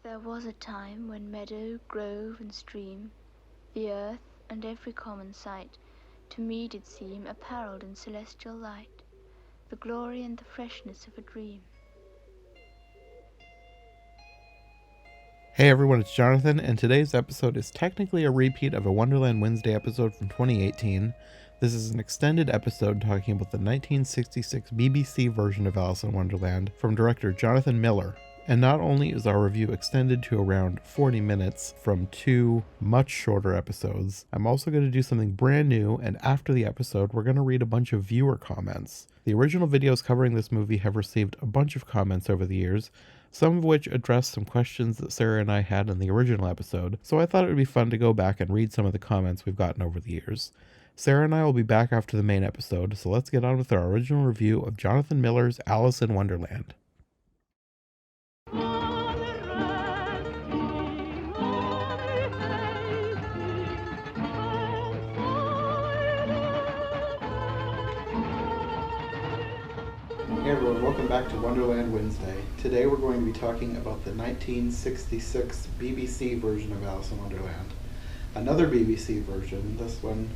There was a time when meadow, grove, and stream, the earth, and every common sight, to me did seem apparelled in celestial light, the glory and the freshness of a dream. Hey everyone, it's Jonathan, and today's episode is technically a repeat of a Wonderland Wednesday episode from 2018. This is an extended episode talking about the 1966 BBC version of Alice in Wonderland from director Jonathan Miller. And not only is our review extended to around 40 minutes from two much shorter episodes, I'm also going to do something brand new, and after the episode, we're going to read a bunch of viewer comments. The original videos covering this movie have received a bunch of comments over the years, some of which address some questions that Sarah and I had in the original episode, so I thought it would be fun to go back and read some of the comments we've gotten over the years. Sarah and I will be back after the main episode, so let's get on with our original review of Jonathan Miller's Alice in Wonderland. Hey everyone, welcome back to Wonderland Wednesday. Today we're going to be talking about the 1966 BBC version of Alice in Wonderland. Another BBC version, this one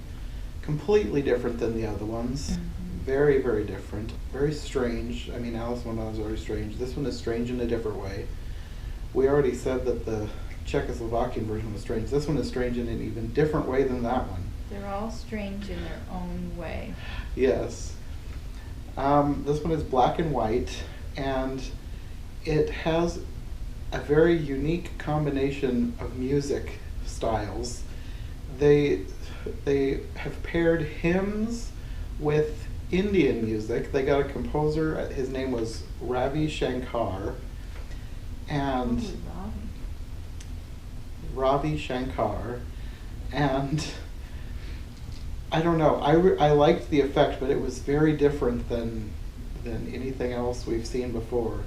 completely different than the other ones. Very, very different. Very strange. I mean, Alice in Wonderland is very strange. This one is strange in a different way. We already said that the Czechoslovakian version was strange. This one is strange in an even different way than that one. They're all strange in their own way. Yes. This one is black and white, and it has a very unique combination of music styles. They have paired hymns with Indian music. They got a composer, his name was Ravi Shankar, and Ravi Shankar, and I don't know. I liked the effect, but it was very different than anything else we've seen before,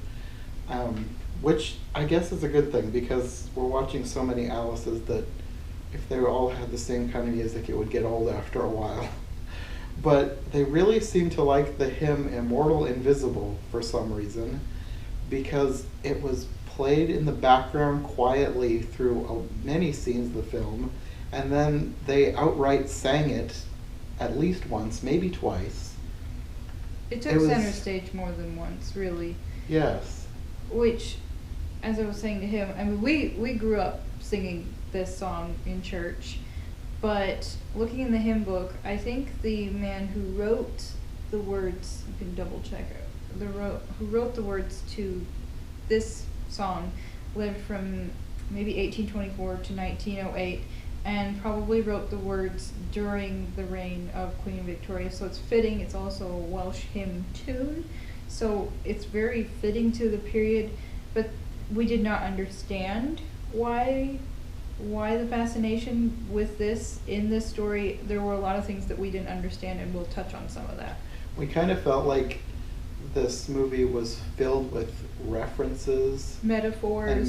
which I guess is a good thing because we're watching so many Alices that if they all had the same kind of music, it would get old after a while. But they really seem to like the hymn Immortal Invisible for some reason, because it was played in the background quietly through many scenes of the film, and then they outright sang it at least once, maybe twice. It took center stage more than once, really. Yes. Which, as I was saying to him, I mean, we grew up singing this song in church, but looking in the hymn book, I think the man who wrote the words, you can double check it, who wrote the words to this song lived from maybe 1824 to 1908, and probably wrote the words during the reign of Queen Victoria. So it's fitting. It's also a Welsh hymn tune, so it's very fitting to the period. But we did not understand why the fascination with this in this story. There were a lot of things that we didn't understand, and we'll touch on some of that. We kind of felt like this movie was filled with references, metaphors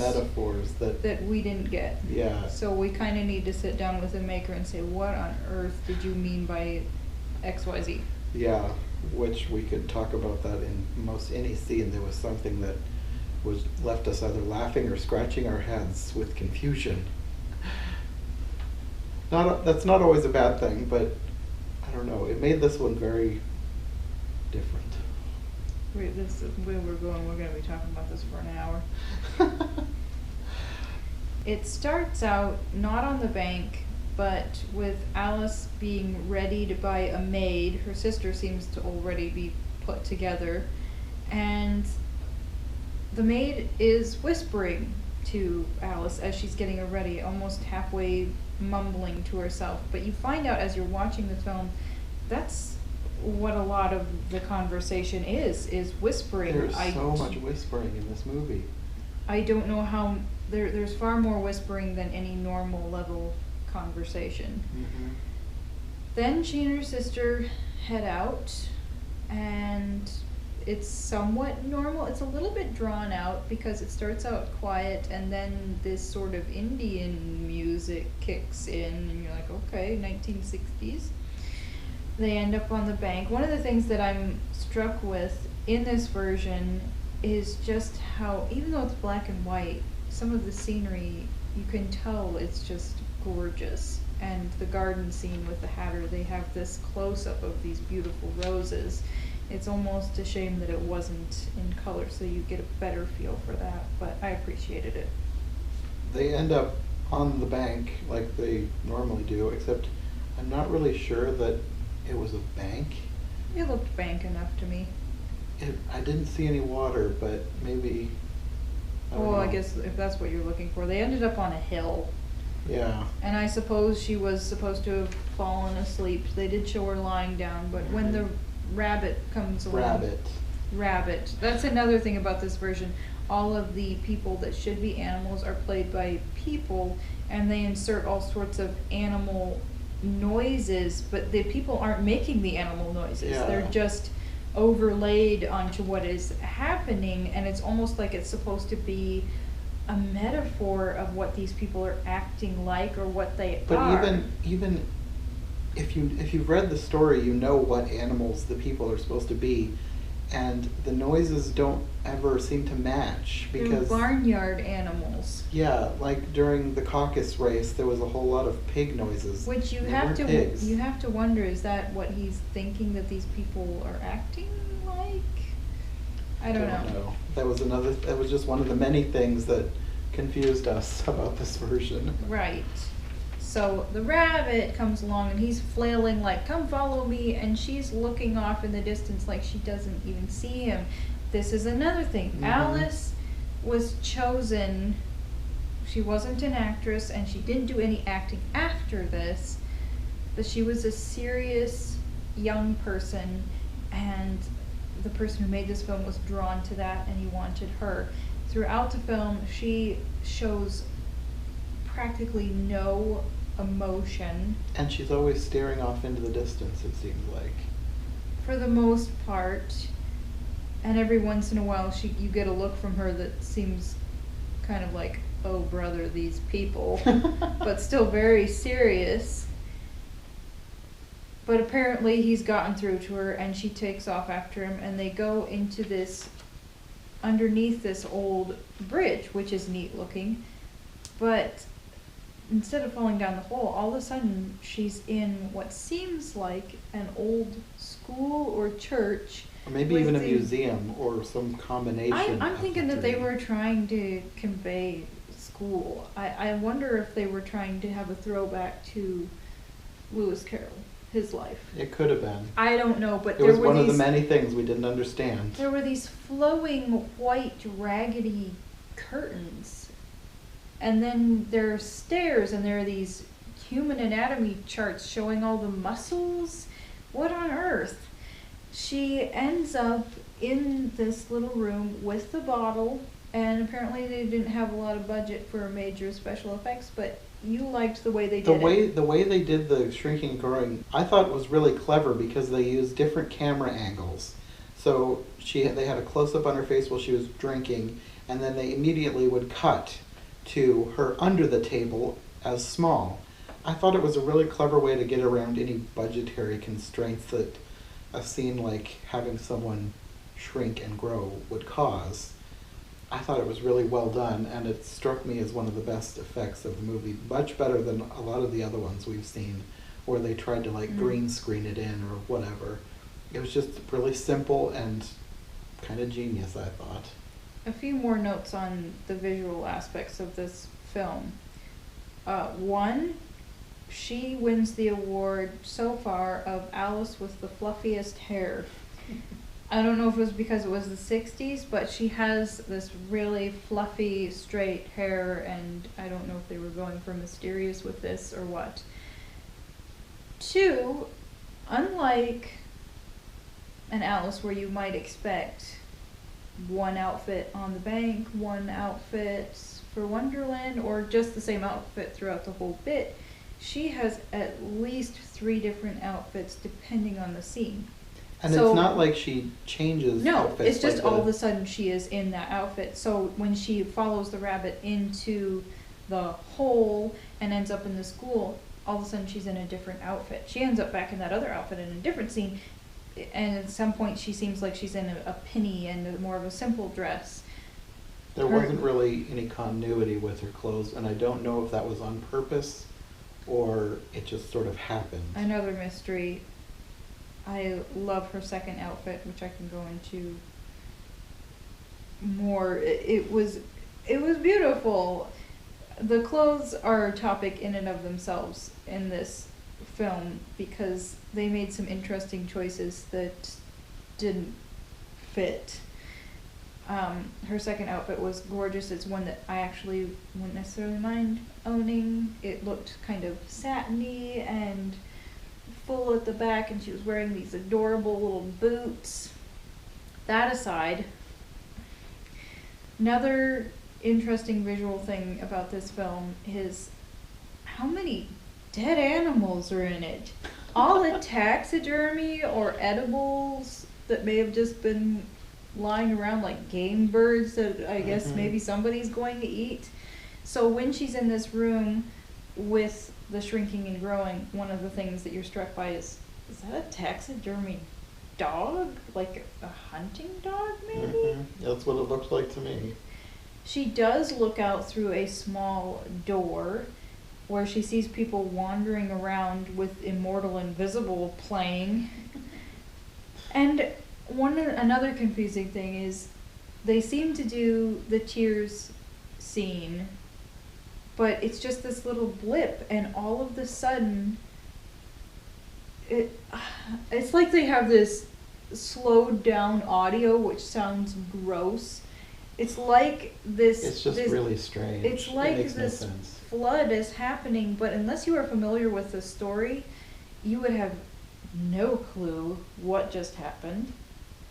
that we didn't get. Yeah. So we kind of need to sit down with the maker and say, what on earth did you mean by XYZ? Yeah, which we could talk about that in most any scene. There was something that was left us either laughing or scratching our heads with confusion. That's not always a bad thing, but I don't know. It made this one very different. This is where we're going. We're going to be talking about this for an hour. It starts out not on the bank, but with Alice being ready to buy a maid. Her sister seems to already be put together, and the maid is whispering to Alice as she's getting her ready, almost halfway mumbling to herself. But you find out as you're watching the film, that's what a lot of the conversation is whispering. There's so much whispering in this movie. I don't know how there's far more whispering than any normal level conversation. Mm-hmm. Then she and her sister head out, and it's somewhat normal. It's a little bit drawn out because it starts out quiet, and then this sort of Indian music kicks in, and you're like, okay, 1960s. They end up on the bank. One of the things that I'm struck with in this version is just how, even though it's black and white, some of the scenery, you can tell it's just gorgeous. And the garden scene with the Hatter, they have this close-up of these beautiful roses. It's almost a shame that it wasn't in color, so you get a better feel for that, but I appreciated it. They end up on the bank like they normally do, except I'm not really sure that it was a bank. It looked bank enough to me. I didn't see any water, but maybe. I guess if that's what you're looking for. They ended up on a hill. Yeah. And I suppose she was supposed to have fallen asleep. They did show her lying down, but when the rabbit comes along. Rabbit. That's another thing about this version. All of the people that should be animals are played by people, and they insert all sorts of animal noises, but the people aren't making the animal noises. Yeah. They're just overlaid onto what is happening, and it's almost like it's supposed to be a metaphor of what these people are acting like or what they are. But even if you've read the story, you know what animals the people are supposed to be, and the noises don't ever seem to match because they're barnyard animals. Yeah, like during the caucus race, there was a whole lot of pig noises. Which you have to wonder, is that what he's thinking that these people are acting like? I don't know. That was just one of the many things that confused us about this version. Right. So the rabbit comes along and he's flailing like, "Come follow me," and she's looking off in the distance like she doesn't even see him. This is another thing. Mm-hmm. Alice was chosen, she wasn't an actress and she didn't do any acting after this, but she was a serious young person, and the person who made this film was drawn to that and he wanted her. Throughout the film, she shows practically no emotion. And she's always staring off into the distance, it seems like. For the most part. And every once in a while you get a look from her that seems kind of like, "Oh brother, these people," but still very serious. But apparently he's gotten through to her and she takes off after him, and they go into underneath this old bridge, which is neat looking. But instead of falling down the hole, all of a sudden she's in what seems like an old school or church. Or maybe even a museum or some combination. I'm thinking that they were trying to convey school. I wonder if they were trying to have a throwback to Lewis Carroll, his life. It could have been. I don't know, but it was one of the many things we didn't understand. There were these flowing white raggedy curtains. And then there are stairs, and there are these human anatomy charts showing all the muscles. What on earth? She ends up in this little room with the bottle, and apparently they didn't have a lot of budget for major special effects, but you liked the way they did it. The way they did the shrinking and growing, I thought was really clever because they used different camera angles. So they had a close-up on her face while she was drinking, and then they immediately would cut to her under the table as small. I thought it was a really clever way to get around any budgetary constraints that a scene like having someone shrink and grow would cause. I thought it was really well done, and it struck me as one of the best effects of the movie, much better than a lot of the other ones we've seen where they tried to green screen it in or whatever. It was just really simple and kind of genius, I thought. A few more notes on the visual aspects of this film. One, she wins the award so far of Alice with the fluffiest hair. I don't know if it was because it was the 60s, but she has this really fluffy, straight hair, and I don't know if they were going for mysterious with this or what. Two, unlike an Alice where you might expect one outfit on the bank, one outfit for Wonderland, or just the same outfit throughout the whole bit, she has at least 3 different outfits depending on the scene. And so, it's not like she changes outfits. No, it's just all of a sudden she is in that outfit. So when she follows the rabbit into the hole and ends up in the school, all of a sudden she's in a different outfit. She ends up back in that other outfit in a different scene, and at some point she seems like she's in a penny and more of a simple dress. There wasn't really any continuity with her clothes, and I don't know if that was on purpose or it just sort of happened. Another mystery. I love her second outfit, which I can go into more. It was beautiful. The clothes are a topic in and of themselves in this film because they made some interesting choices that didn't fit. Her second outfit was gorgeous. It's one that I actually wouldn't necessarily mind owning. It looked kind of satiny and full at the back, and she was wearing these adorable little boots. That aside, another interesting visual thing about this film is how many dead animals are in it. All in taxidermy or edibles that may have just been lying around like game birds that I guess maybe somebody's going to eat. So when she's in this room with the shrinking and growing, one of the things that you're struck by is that a taxidermy dog? Like a hunting dog, maybe? That's what it looked like to me. She does look out through a small door where she sees people wandering around with Immortal Invisible playing. And another confusing thing is they seem to do the tears scene, but it's just this little blip, and all of the sudden it's like they have this slowed down audio which sounds gross. It's like this. It's just really strange. It's like it makes this no sense. flood is happening, but unless you are familiar with the story, you would have no clue what just happened.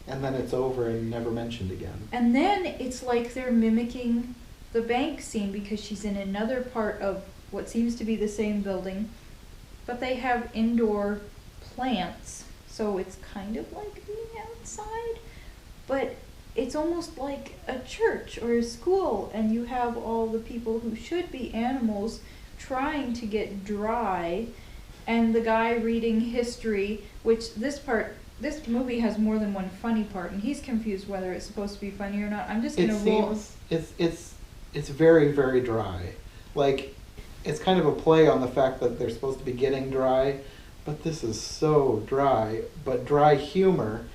And then it's over and never mentioned again. And then it's like they're mimicking the bank scene because she's in another part of what seems to be the same building, but they have indoor plants, so it's kind of like being outside, but it's almost like a church or a school, and you have all the people who should be animals trying to get dry, and the guy reading history, which this movie has more than one funny part, and he's confused whether it's supposed to be funny or not. I'm just gonna roll. It's very, very dry. Like, it's kind of a play on the fact that they're supposed to be getting dry, but this is so dry, but dry humor.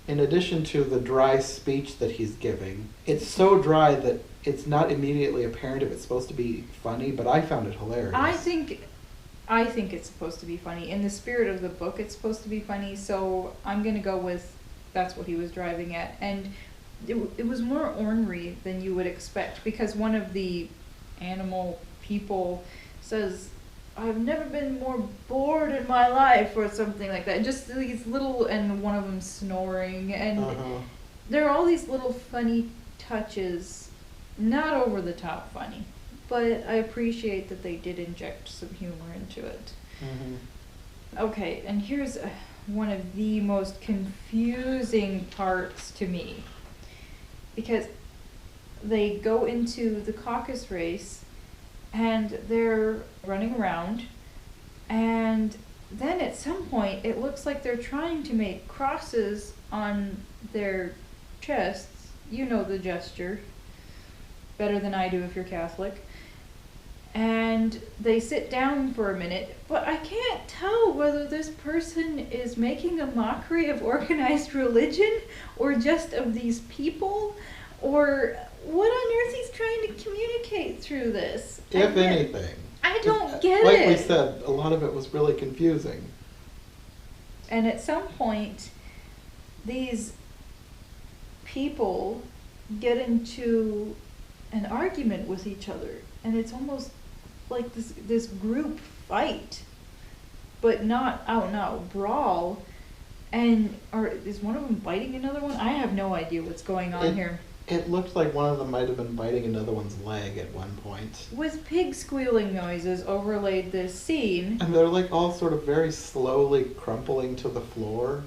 In addition to the dry speech that he's giving, it's so dry that it's not immediately apparent if it's supposed to be funny, but I found it hilarious. I think it's supposed to be funny. In the spirit of the book, it's supposed to be funny, so I'm going to go with that's what he was driving at. And it was more ornery than you would expect, because one of the animal people says, "I've never been more bored in my life," or something like that. Just these little, and one of them snoring, and there are all these little funny touches, not over the top funny, but I appreciate that they did inject some humor into it. Okay, and here's one of the most confusing parts to me, because they go into the caucus race and they're running around, and then at some point it looks like they're trying to make crosses on their chests. You know the gesture better than I do if you're Catholic. And they sit down for a minute, but I can't tell whether this person is making a mockery of organized religion or just of these people, or what on earth he's trying to communicate through this. If anything. I don't get like it. Like we said, a lot of it was really confusing. And at some point, these people get into an argument with each other, and it's almost like this group fight, but not out and out brawl. And is one of them biting another one? I have no idea what's going on here. It looked like one of them might have been biting another one's leg at one point. With pig squealing noises overlaid this scene. And they're like all sort of very slowly crumpling to the floor.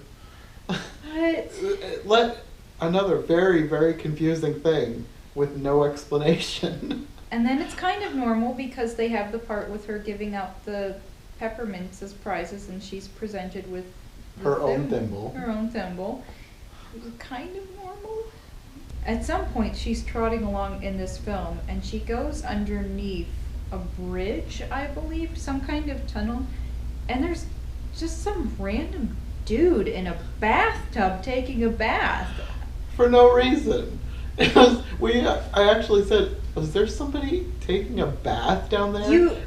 Another very, very confusing thing with no explanation. And then it's kind of normal because they have the part with her giving out the peppermints as prizes, and she's presented with her own thimble. Her own thimble. It was kind of normal. at some point she's trotting along in this film and she goes underneath a bridge, I believe, some kind of tunnel, and there's just some random dude in a bathtub taking a bath. For no reason. I actually said, was there somebody taking a bath down there?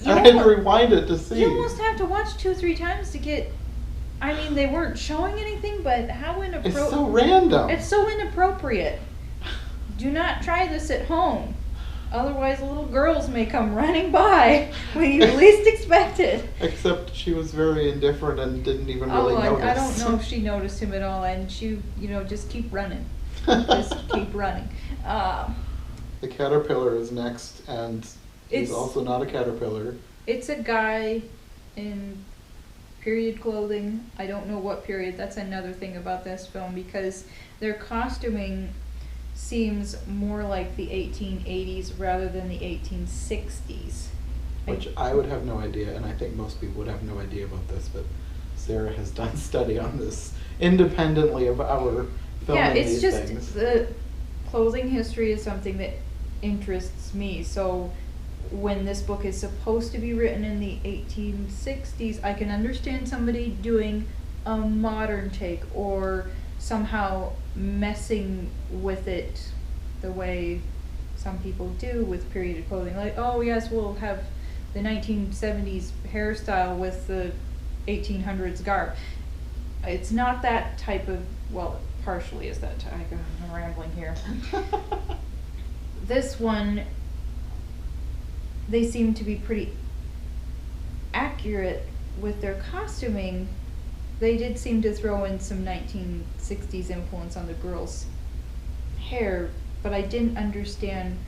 I had to rewind it to see. You almost have to watch 2-3 times to get. I mean, they weren't showing anything, but how inappropriate. It's so random. It's so inappropriate. Do not try this at home. Otherwise, little girls may come running by when you least expect it. Except she was very indifferent and didn't even really notice. I don't know if she noticed him at all, and she, just keep running. Just keep running. The caterpillar is next, and he's also not a caterpillar. It's a guy in period clothing. I don't know what period. That's another thing about this film, because their costuming seems more like the 1880s rather than the 1860s. Which I would have no idea, and I think most people would have no idea about this, but Sarah has done study on this independently of our filming these things. Yeah, it's just the clothing history is something that interests me. So when this book is supposed to be written in the 1860s, I can understand somebody doing a modern take or somehow messing with it the way some people do with period clothing. Like, oh yes, we'll have the 1970s hairstyle with the 1800s garb. It's not that type of, well, partially is that type. I'm rambling here. This one, they seem to be pretty accurate with their costuming. They did seem to throw in some 1960s influence on the girls' hair, but I didn't understand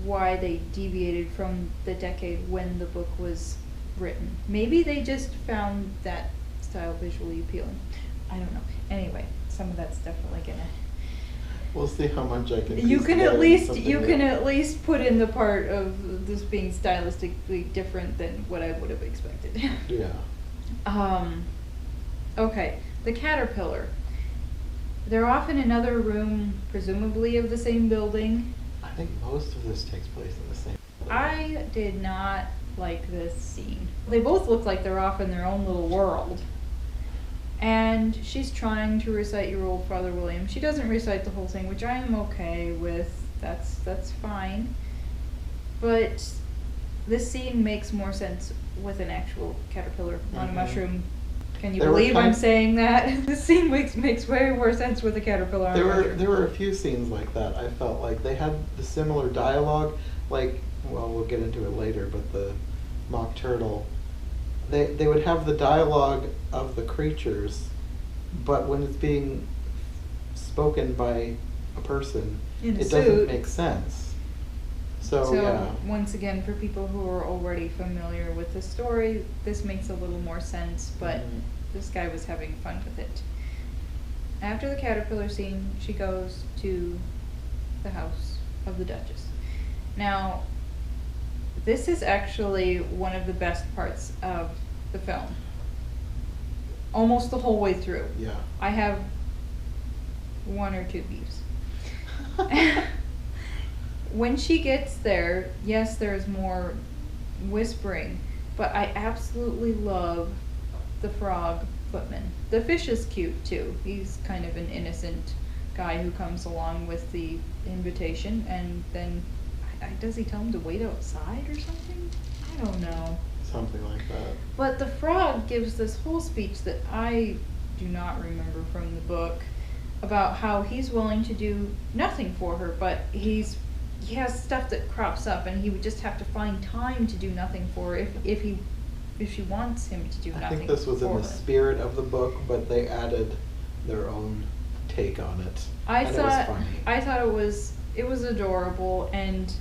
why they deviated from the decade when the book was written. Maybe they just found that style visually appealing. I don't know. Anyway, some of that's definitely gonna. We'll see how much I can. You can at least put in the part of this being stylistically different than what I would have expected. Yeah. Okay, the caterpillar. They're off in another room, presumably of the same building. I think most of this takes place in the same building. I did not like this scene. They both look like they're off in their own little world. And she's trying to recite Your Old Father William. She doesn't recite the whole thing, which I am okay with. That's fine. But this scene makes more sense with an actual caterpillar on a mushroom. Can you believe I'm saying that? This scene makes way more sense with a caterpillar on a mushroom. There were a few scenes like that. I felt like they had the similar dialogue. Like, well, we'll get into it later, but the mock turtle. They would have the dialogue of the creatures, but when it's being spoken by a person, it doesn't make sense. So yeah. Once again, for people who are already familiar with the story, this makes a little more sense, but this guy was having fun with it. After the caterpillar scene, she goes to the house of the Duchess. Now, this is actually one of the best parts of the film. Almost the whole way through. Yeah. I have 1 or 2 beefs. When she gets there, yes, there's more whispering, but I absolutely love the frog footman. The fish is cute too. He's kind of an innocent guy who comes along with the invitation, and then does he tell him to wait outside or something? I don't know. Something like that. But the frog gives this whole speech that I do not remember from the book about how he's willing to do nothing for her, but he has stuff that crops up, and he would just have to find time to do nothing for her if she wants him to do nothing for her. I think this was in the spirit of the book, but they added their own take on it. It was funny. I thought it was adorable, and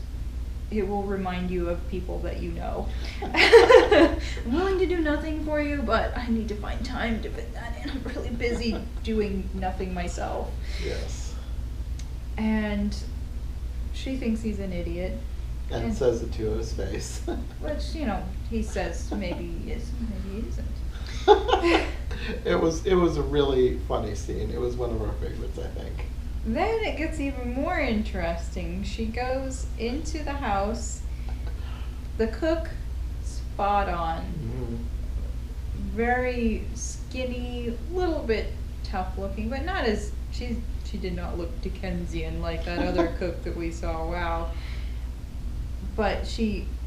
it will remind you of people that you know. I'm willing to do nothing for you, but I need to find time to fit that in. I'm really busy doing nothing myself. Yes. And she thinks he's an idiot. And says it to his face. Which, he says maybe he is, maybe he isn't. It was a really funny scene. It was one of our favorites, I think. Then it gets even more interesting. She goes into the house. The cook, spot on. Very skinny, little bit tough looking, but not as she did not look Dickensian like that other cook that we saw. Wow. But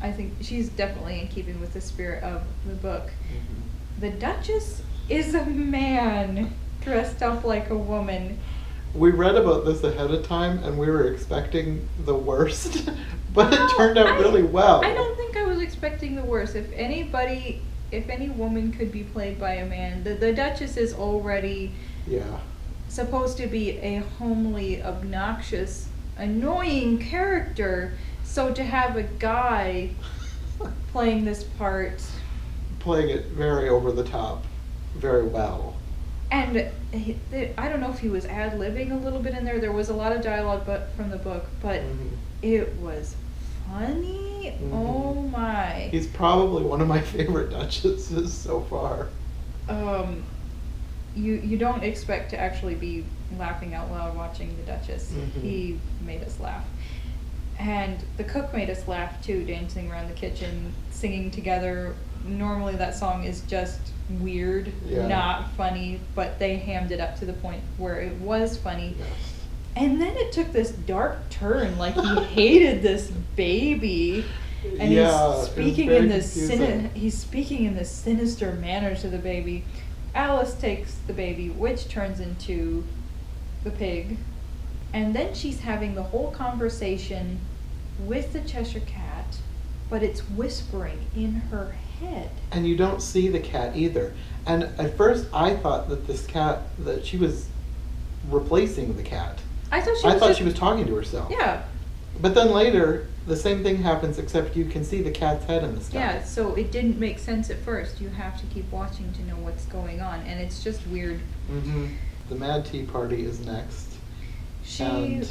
I think she's definitely in keeping with the spirit of the book. The Duchess is a man dressed up like a woman. We read about this ahead of time, and we were expecting the worst, but it turned out really well. I don't think I was expecting the worst. If any woman could be played by a man, the Duchess is already supposed to be a homely, obnoxious, annoying character. So to have a guy playing this part, playing it very over the top, very well. And I don't know if he was ad-libbing a little bit in there. There was a lot of dialogue from the book, but it was funny. Oh my. He's probably one of my favorite Duchesses so far. You don't expect to actually be laughing out loud watching the Duchess. He made us laugh. And the cook made us laugh too, dancing around the kitchen, singing together. Normally that song is just weird, not funny, but they hammed it up to the point where it was funny. Yes. And then it took this dark turn, like he hated this baby, and he's speaking in this sinister manner to the baby. Alice takes the baby, which turns into the pig, and then she's having the whole conversation with the Cheshire Cat, but it's whispering in her head. And you don't see the cat either. And at first I thought that she was replacing the cat. I thought she was talking to herself. Yeah. But then later, the same thing happens, except you can see the cat's head in the sky. Yeah, so it didn't make sense at first. You have to keep watching to know what's going on, and it's just weird. The Mad Tea Party is next. She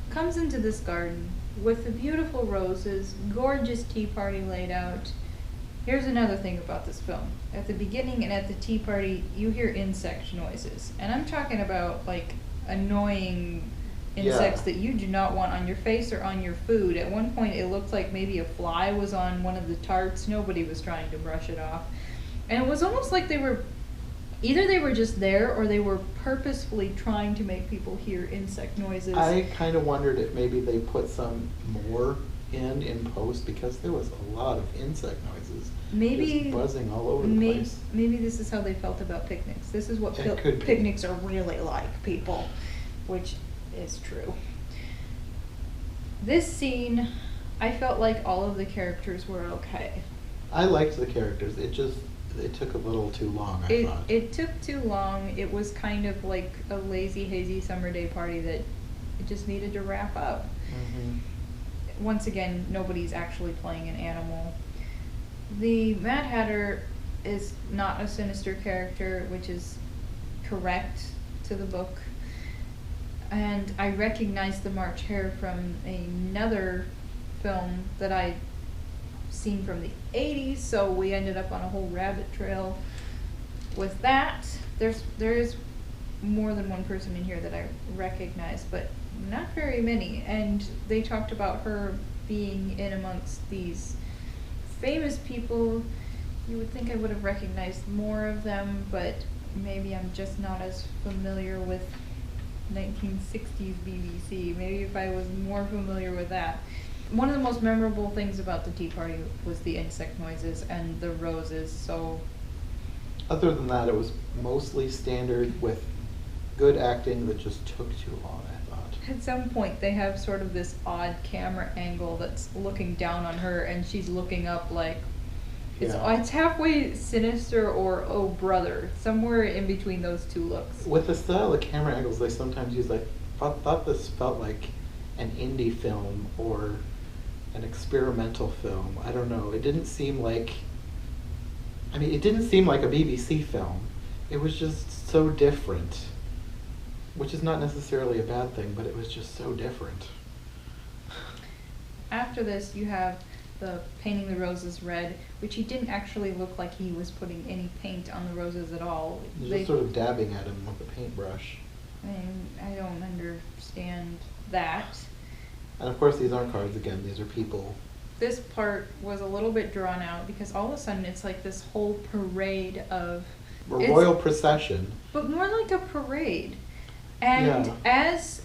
comes into this garden with the beautiful roses, gorgeous tea party laid out. Here's another thing about this film. At the beginning and at the tea party, you hear insect noises. And I'm talking about, like, annoying insects that you do not want on your face or on your food. At one point, it looked like maybe a fly was on one of the tarts. Nobody was trying to brush it off. And it was almost like they were just there, or they were purposefully trying to make people hear insect noises. I kind of wondered if maybe they put some more in post, because there was a lot of insect noises. Maybe just buzzing all over the place. Maybe this is how they felt about picnics. This is what picnics are really like, people, which is true. This scene, I felt like all of the characters were okay. I liked the characters. It took a little too long, I thought. It took too long. It was kind of like a lazy, hazy summer day party that it just needed to wrap up. Once again, nobody's actually playing an animal. The Mad Hatter is not a sinister character, which is correct to the book. And I recognized the March Hare from another film that I'd seen from the 80s, so we ended up on a whole rabbit trail with that. There is more than one person in here that I recognize, but not very many. And they talked about her being in amongst these famous people. You would think I would have recognized more of them, but maybe I'm just not as familiar with 1960s BBC. Maybe if I was more familiar with that. One of the most memorable things about the tea party was the insect noises and the roses, so... Other than that, it was mostly standard with good acting that just took too long, I thought. At some point, they have sort of this odd camera angle that's looking down on her, and she's looking up like... It's halfway sinister or oh brother, somewhere in between those two looks. With the style of camera angles they sometimes use, I thought this felt like an indie film or an experimental film. I don't know. It didn't seem like a BBC film. It was just so different, which is not necessarily a bad thing, but it was just so different. After this, you have the painting the roses red, which he didn't actually look like he was putting any paint on the roses at all. Just sort of dabbing at him with a paintbrush. I mean, I don't understand that. And of course these aren't cards again, these are people. This part was a little bit drawn out because all of a sudden it's like this whole parade of... A royal procession. But more like a parade. And as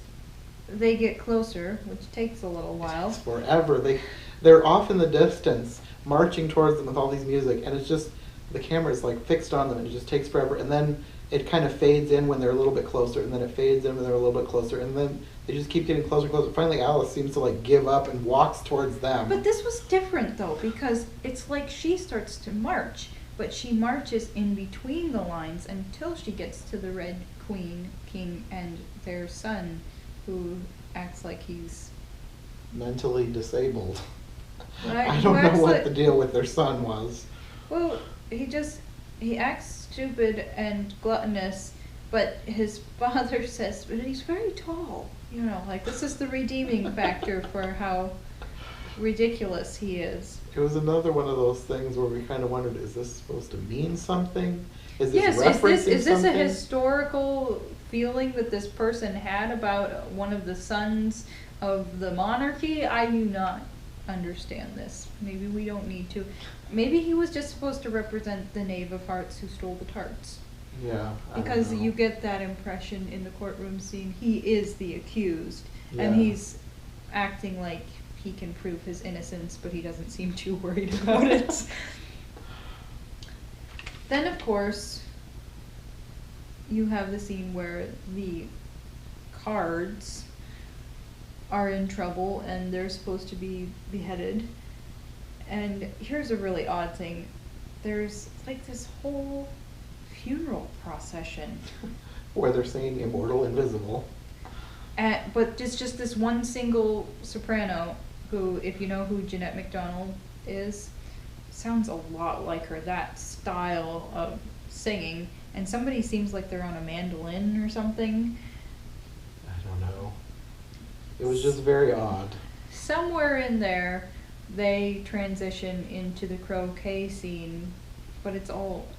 they get closer, which takes a little while. It's forever. They're off in the distance, marching towards them with all these music, and it's just, the camera is like fixed on them, and it just takes forever. And then it kind of fades in when they're a little bit closer, and then it fades in when they're a little bit closer, and then they just keep getting closer and closer. Finally, Alice seems to like give up and walks towards them. But this was different though, because it's like she starts to march, but she marches in between the lines until she gets to the Red Queen, King, and their son, who acts like he's mentally disabled. Right? I don't know what the deal with their son was. Well, he acts stupid and gluttonous, but his father says, but he's very tall. You know, like this is the redeeming factor for how ridiculous he is. It was another one of those things where we kind of wondered, is this supposed to mean something? Is this yes, referencing is this a something? historical feeling that this person had about one of the sons of the monarchy? I do not understand this. Maybe we don't need to. Maybe he was just supposed to represent the Knave of Hearts who stole the tarts. Yeah. Because you get that impression in the courtroom scene. He is the accused, and Yeah. he's acting like he can prove his innocence, but he doesn't seem too worried about it. Then, of course, you have the scene where the cards are in trouble and they're supposed to be beheaded. And here's a really odd thing. There's like this whole funeral procession. Where they're singing Immortal Invisible. But it's just this one single soprano who, if you know who Jeanette MacDonald is, sounds a lot like her, that style of singing. And somebody seems like they're on a mandolin or something. I don't know. It was just very odd. Somewhere in there, they transition into the croquet scene, but it's almost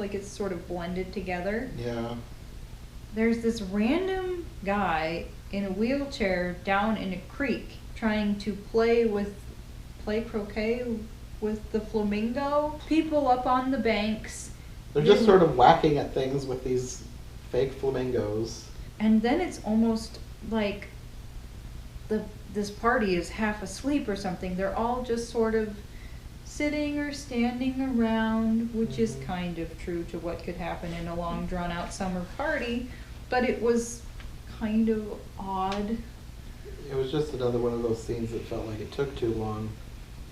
like it's sort of blended together. Yeah. There's this random guy in a wheelchair down in a creek trying to play croquet with the flamingo. People up on the banks. They're just sort of whacking at things with these fake flamingos. And then it's almost like this party is half asleep or something. They're all just sort of sitting or standing around, which is kind of true to what could happen in a long drawn out summer party, but it was kind of odd. It was just another one of those scenes that felt like it took too long,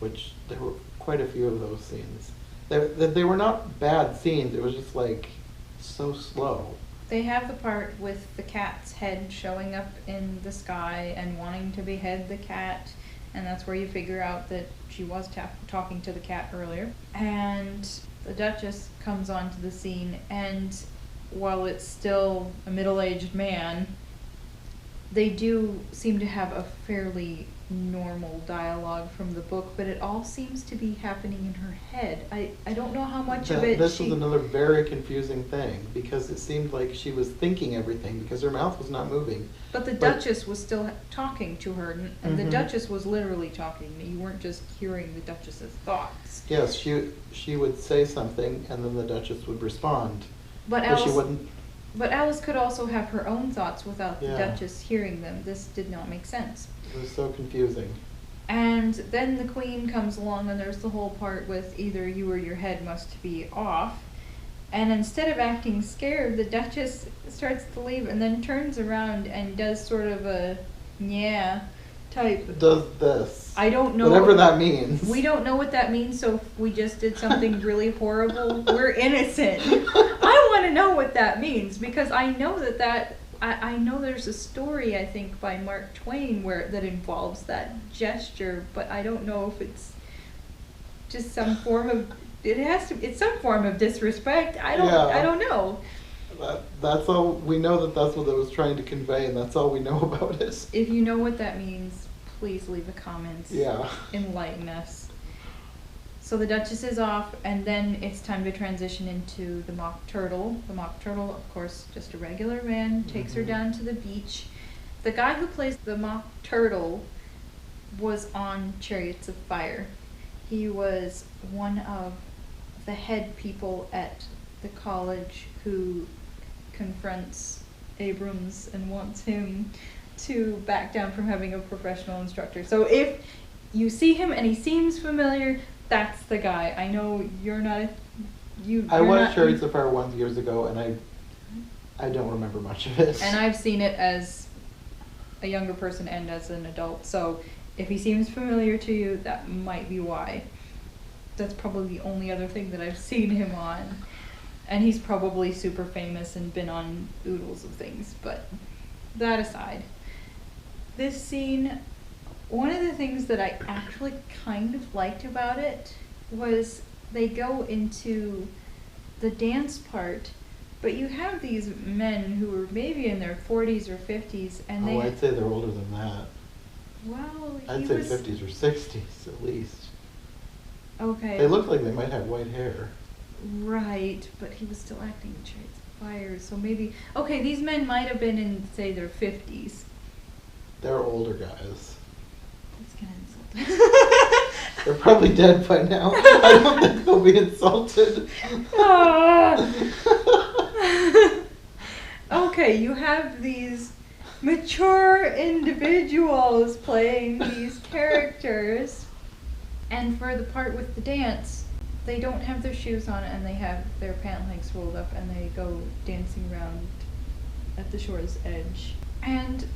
which there were quite a few of those scenes. They were not bad scenes, it was just like so slow. They have the part with the cat's head showing up in the sky and wanting to behead the cat, and that's where you figure out that she was talking to the cat earlier. And the Duchess comes onto the scene, and while it's still a middle-aged man, they do seem to have a fairly normal dialogue from the book, but it all seems to be happening in her head. I don't know how much of it This was another very confusing thing, because it seemed like she was thinking everything, because her mouth was not moving. But the Duchess was still talking to her, and the Duchess was literally talking. You weren't just hearing the Duchess's thoughts. Yes, she would say something, and then the Duchess would respond. But she wouldn't. But Alice could also have her own thoughts without the Duchess hearing them. This did not make sense. It was so confusing. And then the Queen comes along, and there's the whole part with either you or your head must be off. And instead of acting scared, the Duchess starts to leave and then turns around and does sort of a type. Does this. I don't know. Whatever that means. We don't know what that means, so if we just did something really horrible, we're innocent. I want to know what that means, because I know I know there's a story, I think, by Mark Twain that involves that gesture, but I don't know if it's just some form of, it's some form of disrespect. I don't know. That's all, we know that's what it was trying to convey, and that's all we know about it. If you know what that means, please leave a comment. Yeah. Enlighten us. So the Duchess is off, and then it's time to transition into the Mock Turtle. The Mock Turtle, of course, just a regular man, takes her down to the beach. The guy who plays the Mock Turtle was on Chariots of Fire. He was one of the head people at the college who confronts Abrams and wants him to back down from having a professional instructor. So if you see him and he seems familiar, that's the guy. I know you're not. I watched Chariots of Fire once years ago, and I don't remember much of it. And I've seen it as a younger person and as an adult. So if he seems familiar to you, that might be why. That's probably the only other thing that I've seen him on. And he's probably super famous and been on oodles of things. But that aside, this scene, one of the things that I actually kind of liked about it was they go into the dance part, but you have these men who are maybe in their 40s or 50s, and I'd say they're older than that. Well, I'd say 50s or 60s at least. Okay. They look like they might have white hair. Right, but he was still acting in Chariots of Fire, so maybe... Okay, these men might have been in, say, their 50s. They're older guys. That's kind of insulting. They're probably dead by now. I don't think they'll be insulted. Okay, you have these mature individuals playing these characters, and for the part with the dance, they don't have their shoes on and they have their pant legs rolled up and they go dancing around at the shore's edge. And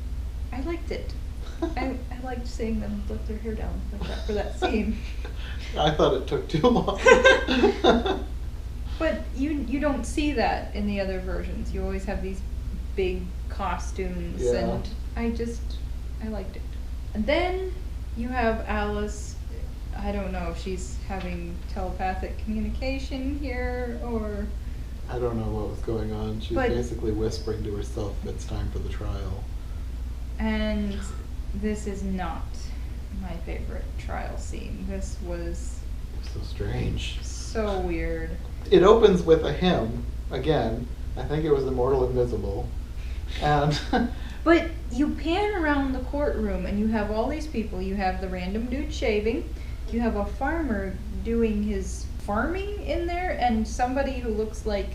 I liked it. I liked seeing them let their hair down like that for that scene. I thought it took too long. But you don't see that in the other versions. You always have these big costumes, Yeah. and I liked it. And then you have Alice. I don't know if she's having telepathic communication here or... I don't know what was going on. She's basically whispering to herself, it's time for the trial. And this is not my favorite trial scene. This was... So strange. So weird. It opens with a hymn, again. I think it was Immortal Invisible. And... But you pan around the courtroom and you have all these people. You have the random dude shaving. You have a farmer doing his farming in there, and somebody who looks like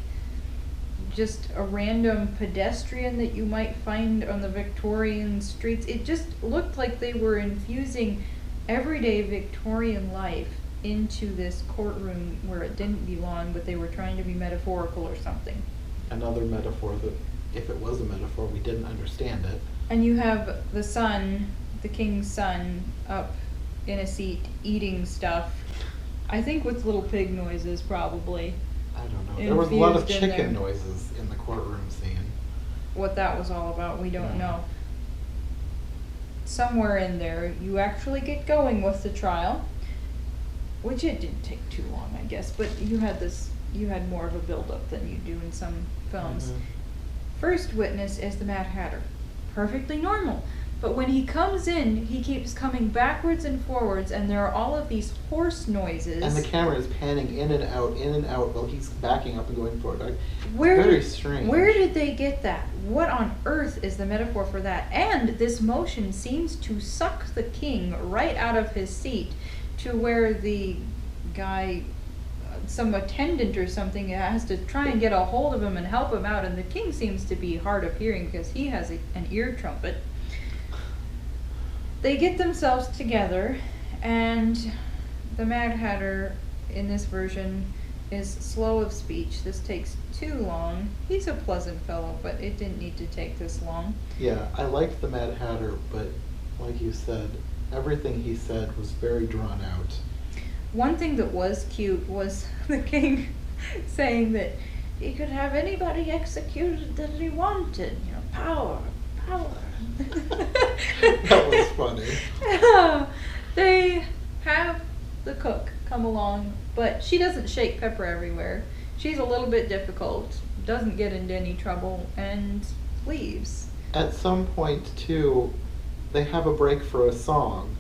just a random pedestrian that you might find on the Victorian streets. It just looked like they were infusing everyday Victorian life into this courtroom where it didn't belong, but they were trying to be metaphorical or something. Another metaphor that, if it was a metaphor, we didn't understand it. And you have the son, the king's son, up in a seat eating stuff. I think with little pig noises, probably. I don't know. There was a lot of Infused in chicken there. noises in the courtroom scene. What that was all about, we don't know. Somewhere in there, you actually get going with the trial, which it didn't take too long, I guess, but you had more of a build-up than you do in some films. Mhm. First witness is the Mad Hatter. Perfectly normal. But when he comes in, he keeps coming backwards and forwards, and there are all of these horse noises. And the camera is panning in and out while he's backing up and going forward. Where Very did, strange. Where did they get that? What on earth is the metaphor for that? And this motion seems to suck the king right out of his seat to where the guy, some attendant or something, has to try and get a hold of him and help him out. And the king seems to be hard of hearing because he has an ear trumpet. They get themselves together, and the Mad Hatter in this version is slow of speech. This takes too long. He's a pleasant fellow, but it didn't need to take this long. Yeah, I liked the Mad Hatter, but like you said, everything he said was very drawn out. One thing that was cute was the king saying that he could have anybody executed that he wanted. You know, power. That was funny. They have the cook come along, but she doesn't shake pepper everywhere. She's a little bit difficult, doesn't get into any trouble, and leaves. At some point, too, they have a break for a song,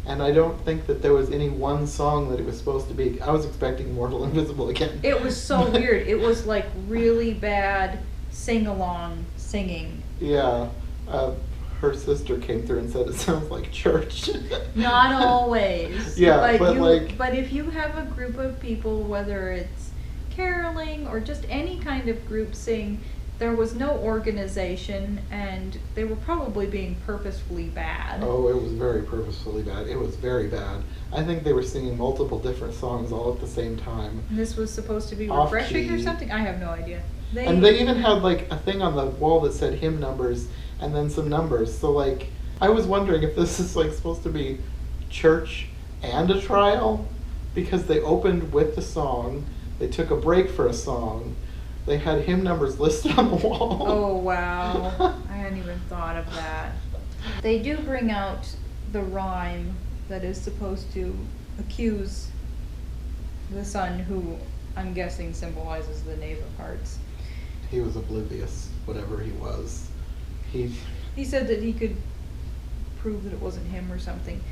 And I don't think that there was any one song that it was supposed to be. I was expecting Mortal Invisible again. It was so weird. It was like really bad sing-along singing. Yeah. Her sister came through and said it sounds like church. Not always. Yeah, but But if you have a group of people, whether it's caroling or just any kind of group sing, there was no organization, and they were probably being purposefully bad. Oh, it was very purposefully bad. It was very bad. I think they were singing multiple different songs all at the same time. And this was supposed to be Off refreshing or key. something? I have no idea. And they even had like a thing on the wall that said hymn numbers and then some numbers. So like, I was wondering if this is like supposed to be church and a trial, because they opened with the song, they took a break for a song, they had hymn numbers listed on the wall. Oh, wow. I hadn't even thought of that. They do bring out the rhyme that is supposed to accuse the son, who I'm guessing symbolizes the Knave of Hearts. He was oblivious, whatever he was. He said that he could prove that it wasn't him or something.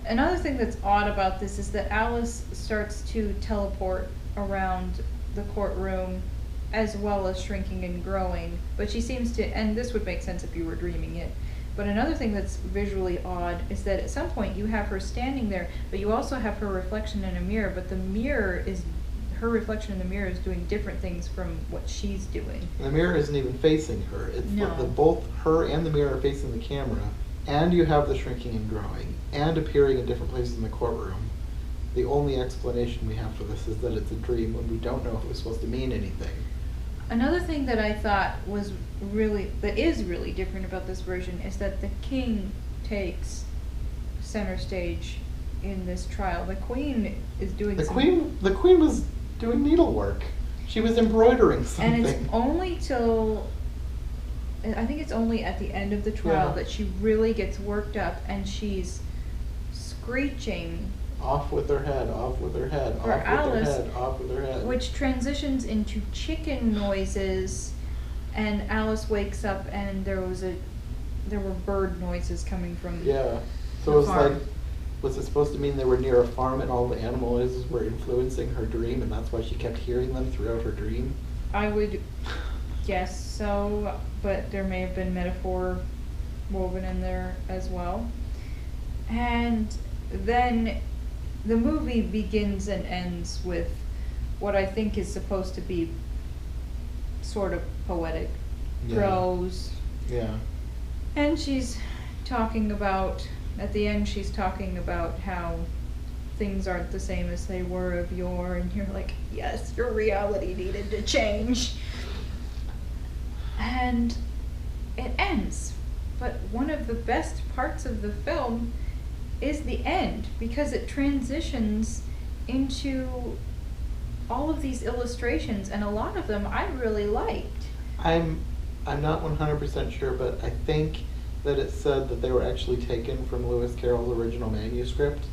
Another thing that's odd about this is that Alice starts to teleport around the courtroom, as well as shrinking and growing, but she seems to, and this would make sense if you were dreaming it, but another thing that's visually odd is that at some point you have her standing there, but you also have her reflection in a mirror, but her reflection in the mirror is doing different things from what she's doing. The mirror isn't even facing her. It's No. both her and the mirror are facing the camera, and you have the shrinking and growing, and appearing in different places in the courtroom. The only explanation we have for this is that it's a dream when we don't know if it was supposed to mean anything. Another thing that I thought is really different about this version is that the king takes center stage in this trial. The queen is doing The queen was doing needlework. She was embroidering something. and it's only I think it's only at the end of the trial Yeah. that she really gets worked up, and she's screeching, Off with her head, off with her head, For off with Alice, her head, off with her head. which transitions into chicken noises, and Alice wakes up and there were bird noises coming from Yeah. So the it was farm. like, was it supposed to mean they were near a farm and all the animal noises were influencing her dream, and that's why she kept hearing them throughout her dream? I would guess so, but there may have been metaphor woven in there as well. And then the movie begins and ends with what I think is supposed to be sort of poetic prose. Yeah. And she's talking about, at the end she's talking about how things aren't the same as they were of yore, and you're like, yes, your reality needed to change. And it ends. But one of the best parts of the film is the end, because it transitions into all of these illustrations, and a lot of them I really liked. I'm not 100% sure, but I think that it said that they were actually taken from Lewis Carroll's original manuscript.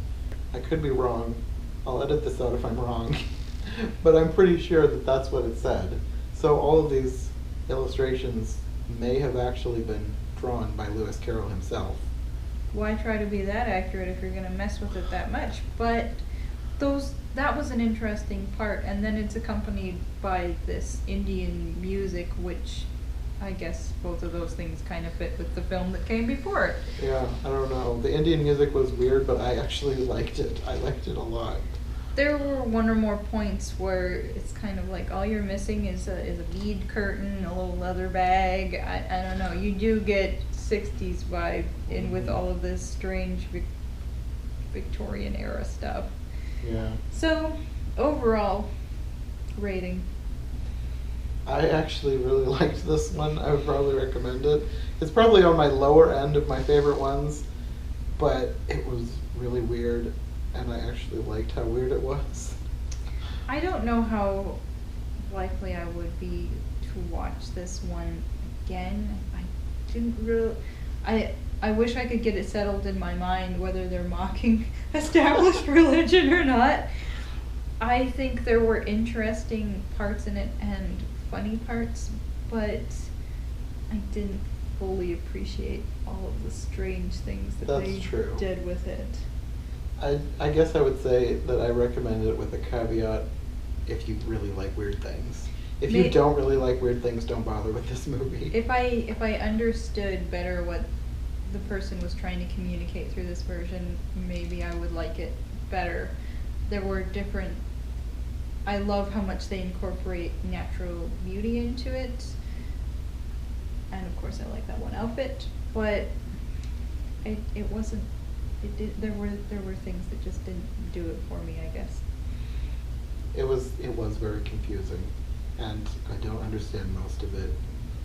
I could be wrong. I'll edit this out if I'm wrong. But I'm pretty sure that that's what it said. So all of these illustrations may have actually been drawn by Lewis Carroll himself. Why try to be that accurate if you're going to mess with it that much? But that was an interesting part, and then it's accompanied by this Indian music, which I guess both of those things kind of fit with the film that came before it. Yeah, I don't know. The Indian music was weird, but I actually liked it. I liked it a lot. There were one or more points where it's kind of like all you're missing is a bead curtain, a little leather bag. I don't know. You do get 60s vibe in with all of this strange Victorian era stuff. Yeah. So, overall rating. I actually really liked this one. I would probably recommend it. It's probably on my lower end of my favorite ones, but it was really weird, and I actually liked how weird it was. I don't know how likely I would be to watch this one again. I didn't really. I wish I could get it settled in my mind whether they're mocking established religion or not. I think there were interesting parts in it and funny parts, but I didn't fully appreciate all of the strange things that That's they true. did with it. I guess I would say that I recommend it with a caveat if you really like weird things. If you don't really like weird things, don't bother with this movie. If I understood better what the person was trying to communicate through this version, maybe I would like it better. There were different... I love how much they incorporate natural beauty into it. And of course I like that one outfit, but it wasn't... there were things that just didn't do it for me, I guess. It was very confusing, and I don't understand most of it.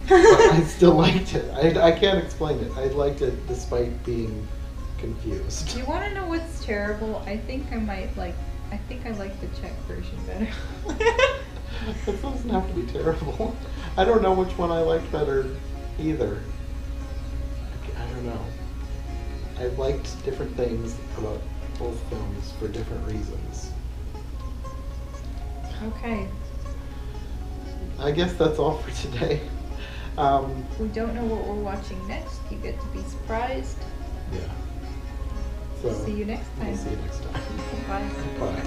But I still liked it. I can't explain it. I liked it despite being confused. You want to know what's terrible? I think I like the Czech version better. That doesn't have to be terrible. I don't know which one I liked better either. I don't know. I liked different things about both films for different reasons. Okay. I guess that's all for today. We don't know what we're watching next. You get to be surprised. Yeah. So, see you next time. We'll see you next time. Bye. Bye.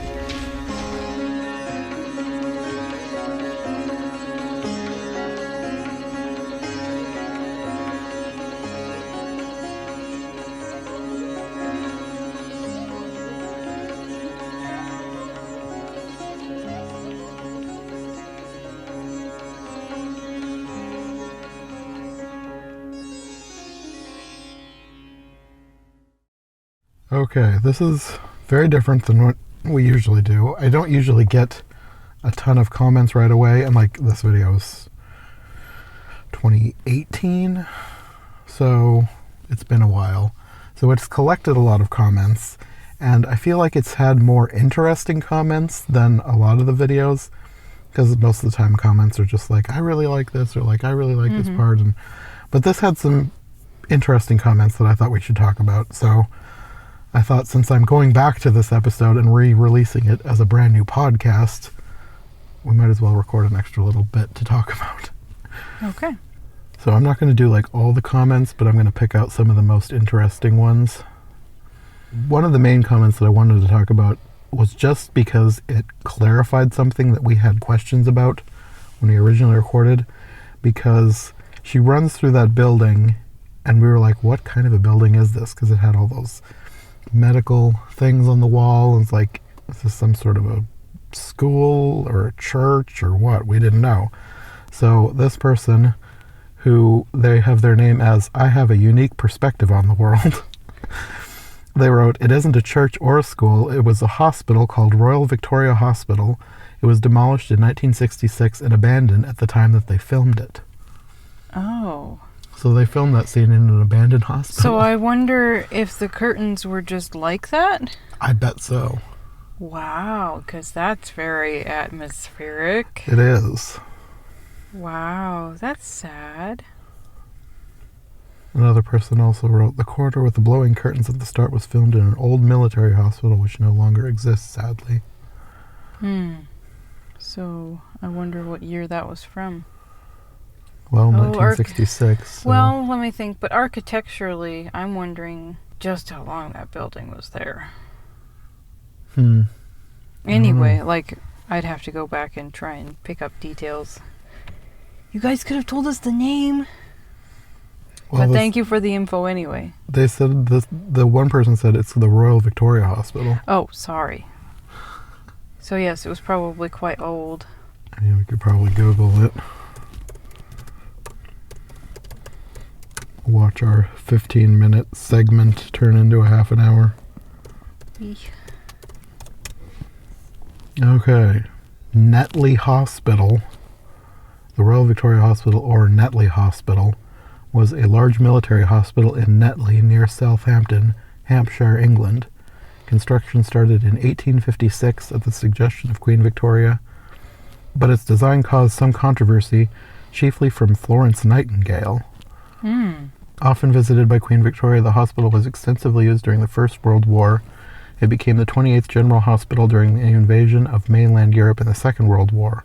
Okay, this is very different than what we usually do. I don't usually get a ton of comments right away, and like this video is 2018, so it's been a while. So it's collected a lot of comments, and I feel like it's had more interesting comments than a lot of the videos, because most of the time comments are just like, I really like this, or like, I really like this part, but this had some interesting comments that I thought we should talk about. So I thought, since I'm going back to this episode and re-releasing it as a brand new podcast, we might as well record an extra little bit to talk about. Okay. So I'm not going to do like all the comments, but I'm going to pick out some of the most interesting ones. One of the main comments that I wanted to talk about was just because it clarified something that we had questions about when we originally recorded, because she runs through that building and we were like, what kind of a building is this? Because it had all those medical things on the wall, and it's like, is this some sort of a school or a church or what? We didn't know. So this person, who they have their name as I have a unique perspective on the world, they wrote, it isn't a church or a school, it was a hospital called Royal Victoria Hospital. It was demolished in 1966 and abandoned at the time that they filmed it. Oh. So they filmed that scene in an abandoned hospital. So I wonder if the curtains were just like that? I bet so. Wow, because that's very atmospheric. It is. Wow, that's sad. Another person also wrote, the corridor with the blowing curtains at the start was filmed in an old military hospital which no longer exists, sadly. So I wonder what year that was from. Well, 1966. So. Well, let me think. But architecturally, I'm wondering just how long that building was there. Anyway, like, I'd have to go back and try and pick up details. You guys could have told us the name. Well, but thank you for the info anyway. They said the one person said it's the Royal Victoria Hospital. Oh, sorry. So yes, it was probably quite old. Yeah, we could probably Google it. Watch our 15-minute segment turn into a half an hour. Okay. Netley Hospital. The Royal Victoria Hospital, or Netley Hospital, was a large military hospital in Netley near Southampton, Hampshire, England. Construction started in 1856 at the suggestion of Queen Victoria, but its design caused some controversy, chiefly from Florence Nightingale. Often visited by Queen Victoria, the hospital was extensively used during the First World War. It became the 28th General Hospital during the invasion of mainland Europe in the Second World War.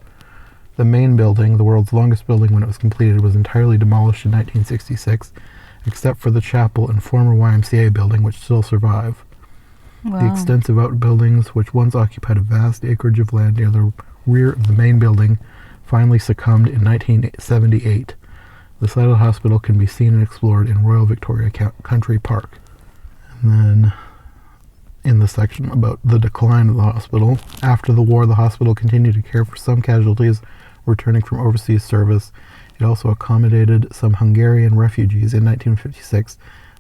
The main building, the world's longest building when it was completed, was entirely demolished in 1966, except for the chapel and former YMCA building, which still survive. Wow. The extensive outbuildings, which once occupied a vast acreage of land near the rear of the main building, finally succumbed in 1978. The site of the hospital can be seen and explored in Royal Victoria Country Park. And then, in the section about the decline of the hospital, after the war, the hospital continued to care for some casualties returning from overseas service. It also accommodated some Hungarian refugees in 1956,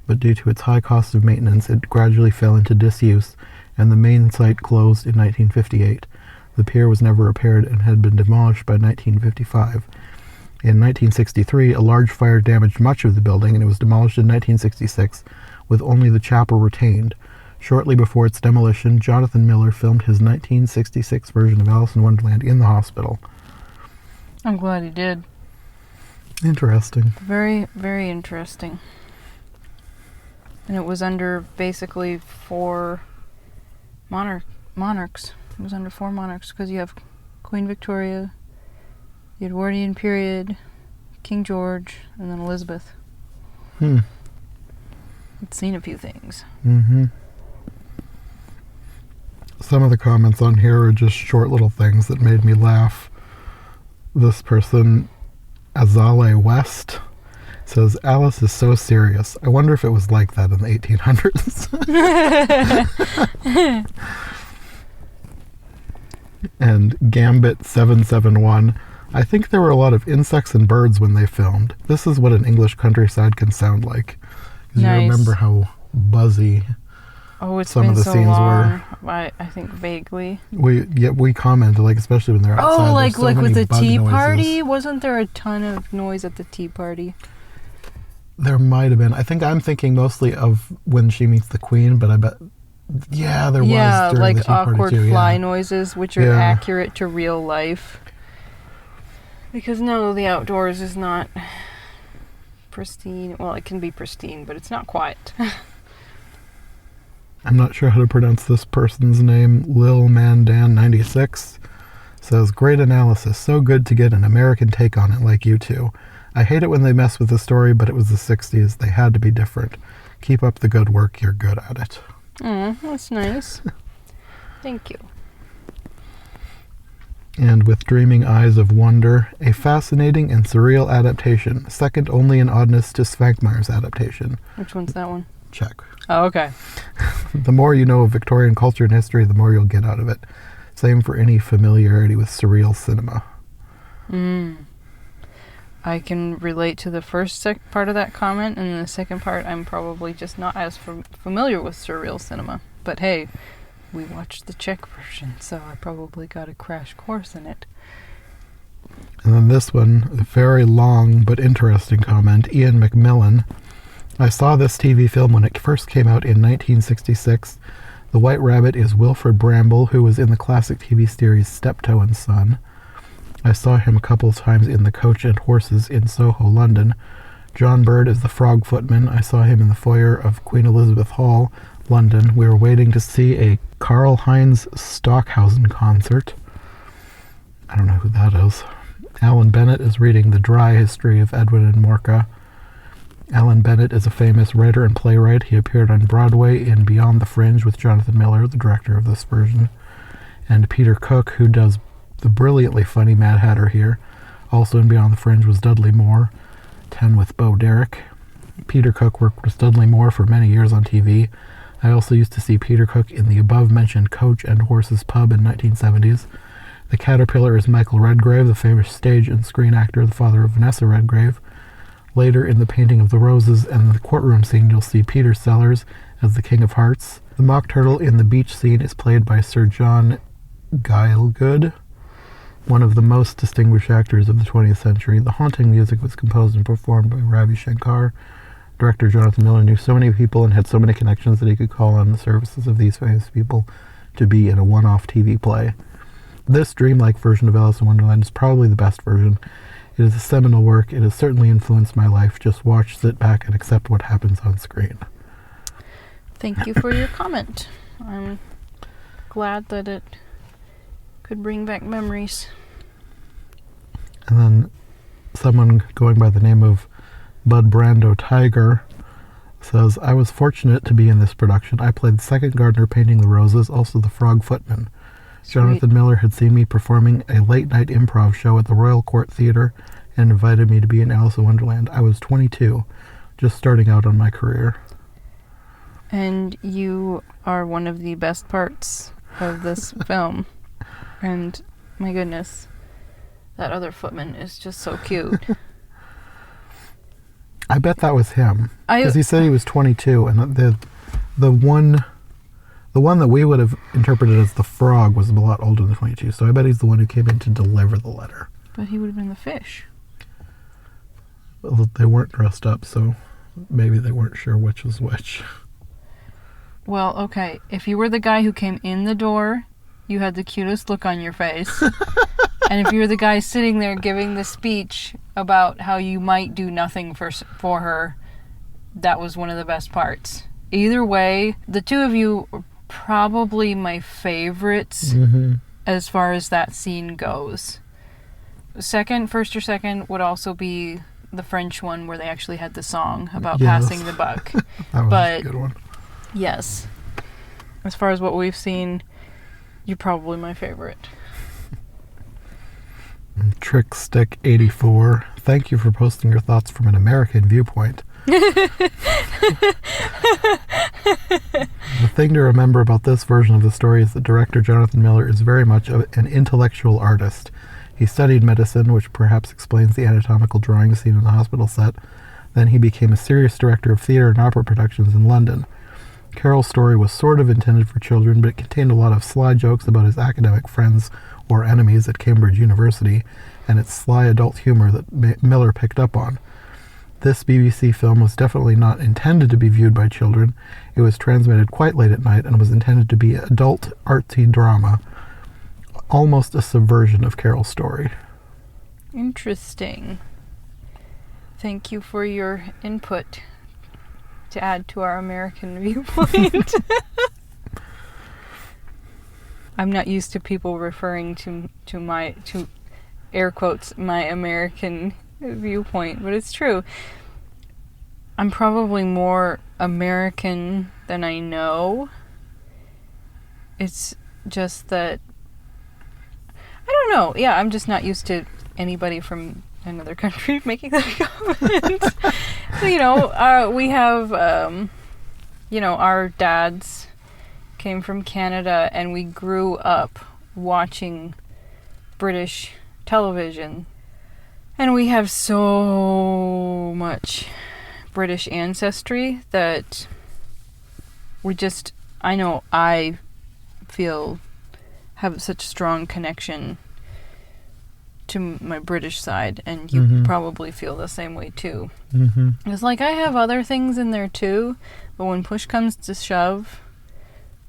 but due to its high cost of maintenance, it gradually fell into disuse, and the main site closed in 1958. The pier was never repaired and had been demolished by 1955. In 1963, a large fire damaged much of the building, and it was demolished in 1966, with only the chapel retained. Shortly before its demolition, Jonathan Miller filmed his 1966 version of Alice in Wonderland in the hospital. I'm glad he did. Interesting. Very, very interesting. And it was under basically 4 monarchs. It was under 4 monarchs because you have Queen Victoria, the Edwardian period, King George, and then Elizabeth. I'd seen a few things. Some of the comments on here are just short little things that made me laugh. This person, Azale West, says, Alice is so serious. I wonder if it was like that in the 1800s. And Gambit771, I think there were a lot of insects and birds when they filmed. This is what an English countryside can sound like. Because Nice. you remember how buzzy It's some been of the so scenes long. I think vaguely. we commented, like, especially when they're outside. Oh, there's so like with many the bug tea noises. party? Wasn't there a ton of noise at the tea party? There might have been. I think I'm thinking mostly of when she meets the queen, but I bet, yeah, there was during like the tea party awkward too, fly yeah. noises, which are Yeah. accurate to real life. Because no, the outdoors is not pristine. Well, it can be pristine, but it's not quiet. I'm not sure how to pronounce this person's name. Lil Mandan 96 says, great analysis. So good to get an American take on it like you two. I hate it when they mess with the story, but it was the 60s. They had to be different. Keep up the good work. You're good at it. Oh, that's nice. Thank you. And with Dreaming Eyes of Wonder, a fascinating and surreal adaptation, second only in oddness to Svankmeyer's adaptation. Which one's that one? Check. Oh, okay. The more you know of Victorian culture and history, the more you'll get out of it. Same for any familiarity with surreal cinema. I can relate to the first part of that comment, and then the second part, I'm probably just not as familiar with surreal cinema. But hey, we watched the Czech version, so I probably got a crash course in it. And then this one, a very long but interesting comment, Ian McMillan. I saw this TV film when it first came out in 1966. The White Rabbit is Wilfred Bramble, who was in the classic TV series Steptoe and Son. I saw him a couple of times in The Coach and Horses in Soho, London. John Bird is the Frog Footman. I saw him in the foyer of Queen Elizabeth Hall, London. We were waiting to see a Karl-Heinz Stockhausen concert. I don't know who that is. Alan Bennett is reading The Dry History of Edwin and Morka. Alan Bennett is a famous writer and playwright. He appeared on Broadway in Beyond the Fringe with Jonathan Miller, the director of this version. And Peter Cook, who does the brilliantly funny Mad Hatter here. Also in Beyond the Fringe was Dudley Moore, 10 with Bo Derek. Peter Cook worked with Dudley Moore for many years on TV. I also used to see Peter Cook in the above-mentioned Coach and Horses pub in 1970s. The Caterpillar is Michael Redgrave, the famous stage and screen actor, the father of Vanessa Redgrave. Later in The Painting of the Roses and the courtroom scene, you'll see Peter Sellers as the King of Hearts. The Mock Turtle in the beach scene is played by Sir John Gielgud, one of the most distinguished actors of the 20th century. The haunting music was composed and performed by Ravi Shankar. Director Jonathan Miller knew so many people and had so many connections that he could call on the services of these famous people to be in a one-off TV play. This dreamlike version of Alice in Wonderland is probably the best version. It is a seminal work. It has certainly influenced my life. Just watch, sit back, and accept what happens on screen. Thank you for your comment. I'm glad that it could bring back memories. And then someone going by the name of Bud Brando Tiger Says, I was fortunate to be in this production. I played the second gardener painting the roses, also the frog footman. Sweet. Jonathan Miller had seen me performing a late-night improv show at the Royal Court Theatre and invited me to be in Alice in Wonderland. I was 22, just starting out on my career. And you are one of the best parts of this film. And my goodness, that other footman is just so cute. I bet that was him, because he said he was 22, and the one that we would have interpreted as the frog was a lot older than 22. So I bet he's the one who came in to deliver the letter. But he would have been the fish. Well, they weren't dressed up, so maybe they weren't sure which was which. Well, okay, if you were the guy who came in the door, you had the cutest look on your face. And if you were the guy sitting there giving the speech about how you might do nothing for her, that was one of the best parts. Either way, the two of you are probably my favorites as far as that scene goes. First or second would also be the French one where they actually had the song about passing the buck. That was a good one. Yes. As far as what we've seen, you're probably my favorite. Trickstick84, thank you for posting your thoughts from an American viewpoint. The thing to remember about this version of the story is that director Jonathan Miller is very much an intellectual artist. He studied medicine, which perhaps explains the anatomical drawing seen in the hospital set. Then he became a serious director of theater and opera productions in London. Carol's story was sort of intended for children, but it contained a lot of sly jokes about his academic friends or enemies at Cambridge University, and its sly adult humor that Miller picked up on. This BBC film was definitely not intended to be viewed by children. It was transmitted quite late at night and was intended to be adult artsy drama, almost a subversion of Carol's story. Interesting. Thank you for your input to add to our American viewpoint. I'm not used to people referring to air quotes my American viewpoint, but it's true. I'm probably more American than I know. It's just that I don't know. Yeah, I'm just not used to anybody from another country making that comment. We have our dads came from Canada, and we grew up watching British television, and we have so much British ancestry that I have such strong connection to my British side, and you probably feel the same way too. It's like I have other things in there too, but when push comes to shove,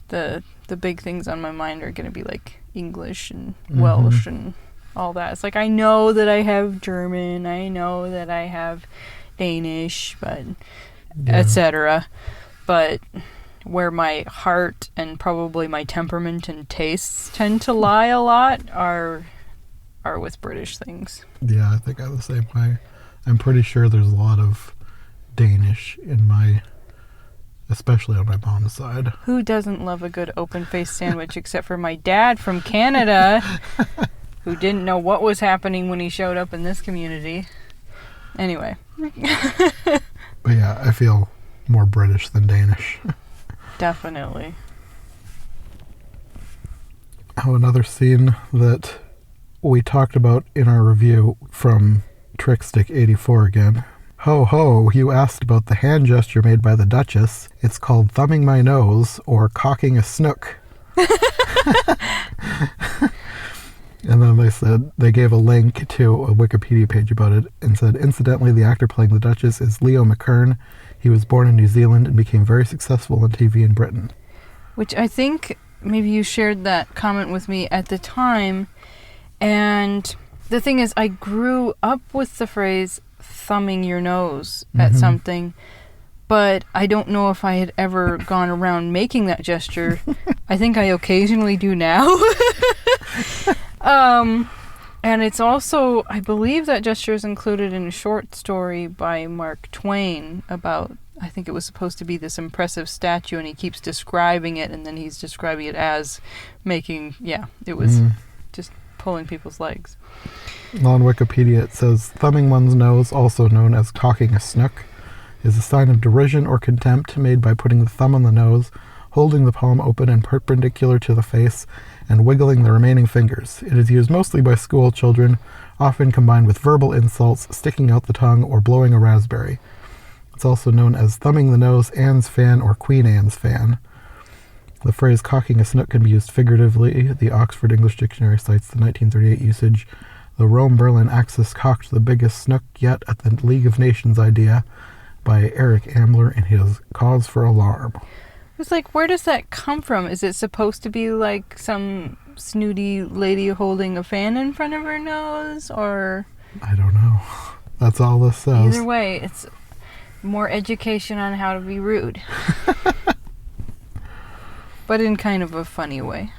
the big things on my mind are going to be like English and Welsh and all that. It's like I know that I have German, I know that I have Danish, but etc. But where my heart and probably my temperament and tastes tend to lie a lot are with British things. Yeah, I think I'm the same way. I'm pretty sure there's a lot of Danish especially on my mom's side. Who doesn't love a good open-faced sandwich except for my dad from Canada, who didn't know what was happening when he showed up in this community. Anyway. But yeah, I feel more British than Danish. Definitely. Oh, another scene that we talked about in our review from Trickstick84 again. Ho ho, you asked about the hand gesture made by the Duchess. It's called thumbing my nose or cocking a snook. And then they gave a link to a Wikipedia page about it and said, incidentally, the actor playing the Duchess is Leo McKern. He was born in New Zealand and became very successful on TV in Britain. Which I think maybe you shared that comment with me at the time. And the thing is, I grew up with the phrase thumbing your nose at something, but I don't know if I had ever gone around making that gesture. I think I occasionally do now. And it's also, I believe that gesture is included in a short story by Mark Twain about I think it was supposed to be this impressive statue, and he keeps describing it, and then he's describing it as making, it was just pulling people's legs. On Wikipedia it says, thumbing one's nose, also known as cocking a snook, is a sign of derision or contempt made by putting the thumb on the nose, holding the palm open and perpendicular to the face, and wiggling the remaining fingers. It is used mostly by school children, often combined with verbal insults, sticking out the tongue, or blowing a raspberry. It's also known as thumbing the nose, Anne's fan, or Queen Anne's fan. The phrase cocking a snook can be used figuratively. The Oxford English Dictionary cites the 1938 usage. The Rome-Berlin Axis cocked the biggest snook yet at the League of Nations idea by Eric Ambler in his Cause for Alarm. It's like, where does that come from? Is it supposed to be like some snooty lady holding a fan in front of her nose, or? I don't know. That's all this says. Either way, it's more education on how to be rude. But in kind of a funny way.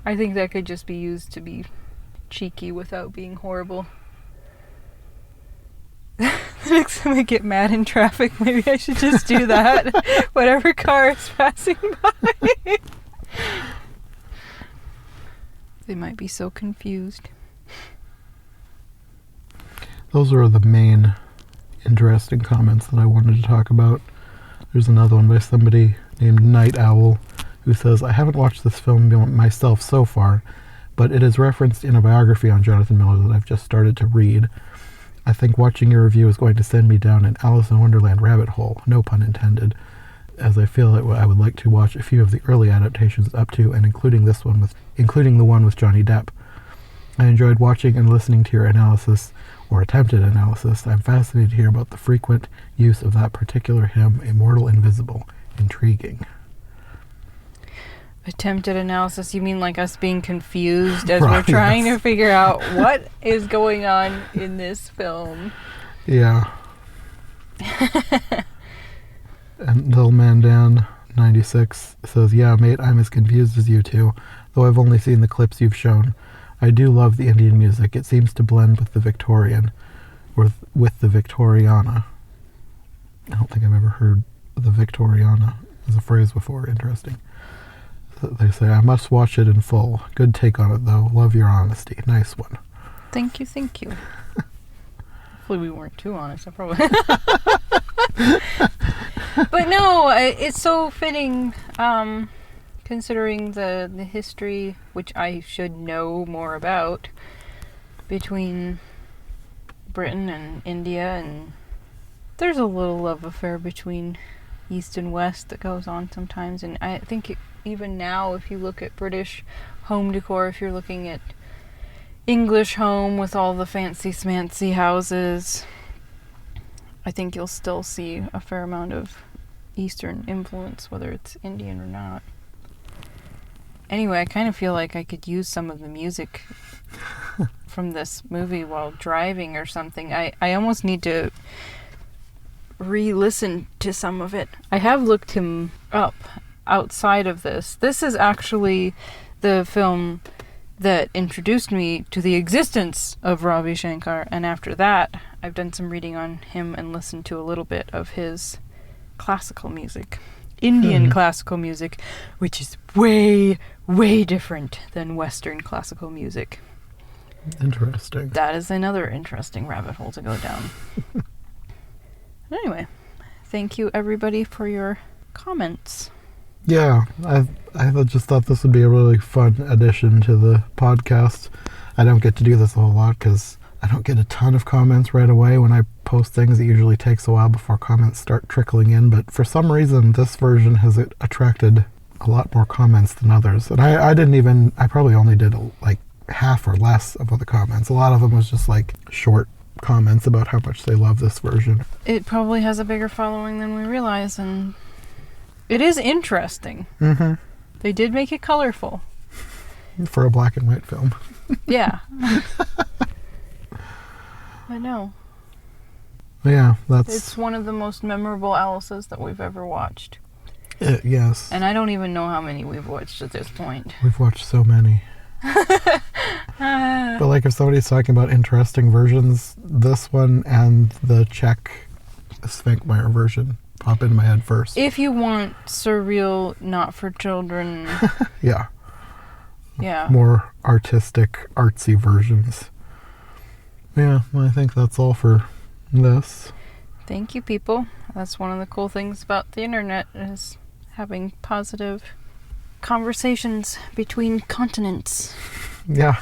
I think that could just be used to be cheeky without being horrible. Next time I get mad in traffic, maybe I should just do that. Whatever car is passing by. They might be so confused. Those are the main interesting comments that I wanted to talk about. There's another one by somebody named Night Owl who says, I haven't watched this film myself so far, but it is referenced in a biography on Jonathan Miller that I've just started to read. I think watching your review is going to send me down an Alice in Wonderland rabbit hole, no pun intended, as I feel that I would like to watch a few of the early adaptations up to and including the one with Johnny Depp. I enjoyed watching and listening to your analysis, or attempted analysis. I'm fascinated to hear about the frequent use of that particular hymn, Immortal Invisible. Intriguing. Attempted analysis? You mean like us being confused as we're trying to figure out what is going on in this film? Yeah. And Little Man Dan 96 says, yeah, mate, I'm as confused as you two, though I've only seen the clips you've shown. I do love the Indian music. It seems to blend with the Victorian, or with the Victoriana. I don't think I've ever heard the Victoriana as a phrase before. Interesting. They say, I must watch it in full. Good take on it, though. Love your honesty. Nice one. Thank you, thank you. Hopefully we weren't too honest. I probably... But no, it's so fitting, considering the history, which I should know more about, between Britain and India, and there's a little love affair between East and West that goes on sometimes, and I think even now, if you look at British home decor, if you're looking at English home with all the fancy smancy houses, I think you'll still see a fair amount of Eastern influence, whether it's Indian or not. Anyway, I kind of feel like I could use some of the music from this movie while driving or something. I almost need to re-listen to some of it. I have looked him up outside of this. This is actually the film that introduced me to the existence of Ravi Shankar, and after that I've done some reading on him and listened to a little bit of his classical music. Indian classical music, which is way, way different than Western classical music. Interesting. That is another interesting rabbit hole to go down. Anyway, thank you everybody for your comments. Yeah, I just thought this would be a really fun addition to the podcast. I don't get to do this a whole lot because I don't get a ton of comments right away when I post things. It usually takes a while before comments start trickling in, but for some reason this version has attracted a lot more comments than others. And I probably only did like half or less of the comments. A lot of them was just like short comments about how much they love this version. It probably has a bigger following than we realize, and it is interesting. Mm-hmm. They did make it colorful. For a black and white film. Yeah. I know. Yeah, It's one of the most memorable Alice's that we've ever watched. Yes. And I don't even know how many we've watched at this point. We've watched so many. But like if somebody's talking about interesting versions, this one and the Czech Svankmeyer version pop in my head first. If you want surreal, not for children. Yeah. Yeah. More artistic, artsy versions. Yeah, well, I think that's all for this. Thank you, people. That's one of the cool things about the internet, is having positive conversations between continents. Yeah.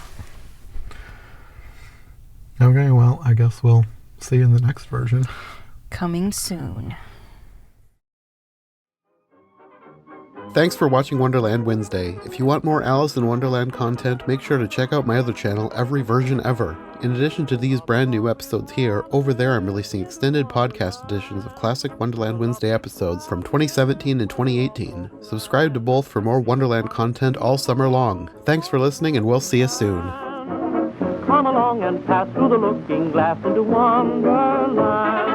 Okay, well, I guess we'll see you in the next version. Coming soon. Thanks for watching Wonderland Wednesday. If you want more Alice in Wonderland content, make sure to check out my other channel, Every Version Ever. In addition to these brand new episodes here, over there I'm releasing extended podcast editions of classic Wonderland Wednesday episodes from 2017 and 2018. Subscribe to both for more Wonderland content all summer long. Thanks for listening, and we'll see you soon. Come along and pass through the looking glass into Wonderland.